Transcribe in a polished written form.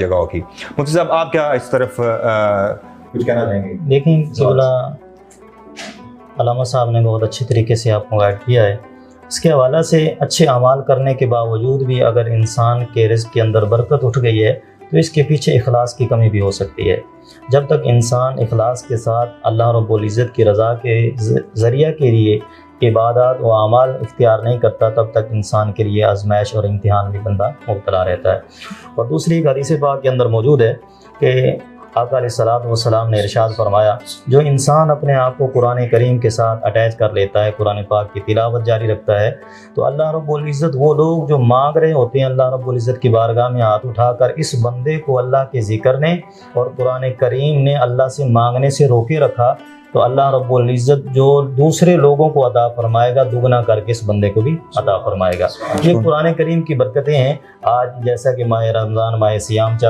جگہوں کی۔ مفتی صاحب آپ کیا اس طرف کچھ کہنا چاہیں گے؟ دیکھیں علامہ صاحب نے بہت اچھی طریقے سے آپ کو گائیڈ کیا ہے۔ اس کے حوالے سے اچھے اعمال کرنے کے باوجود بھی اگر انسان کے رزق کے اندر برکت اٹھ گئی ہے تو اس کے پیچھے اخلاص کی کمی بھی ہو سکتی ہے۔ جب تک انسان اخلاص کے ساتھ اللہ رب العزت کی رضا کے ذریعہ کے لیے عبادات و اعمال اختیار نہیں کرتا، تب تک انسان کے لیے آزمائش اور امتحان میں بندہ مبتلا رہتا ہے۔ اور دوسری ایک حدیث پاک کے اندر موجود ہے کہ آقا علیہ الصلوۃ والسلام نے ارشاد فرمایا، جو انسان اپنے آپ کو قرآن کریم کے ساتھ اٹیچ کر لیتا ہے، قرآن پاک کی تلاوت جاری رکھتا ہے، تو اللہ رب العزت وہ لوگ جو مانگ رہے ہوتے ہیں اللہ رب العزت کی بارگاہ میں ہاتھ اٹھا کر، اس بندے کو اللہ کے ذکر نے اور قرآن کریم نے اللہ سے مانگنے سے روکے رکھا، تو اللہ رب العزت جو دوسرے لوگوں کو عطا فرمائے گا دگنا کر کے اس بندے کو بھی عطا فرمائے گا۔ یہ قرآن کریم کی برکتیں ہیں۔ آج جیسا کہ ماہ رمضان، ماہ سیام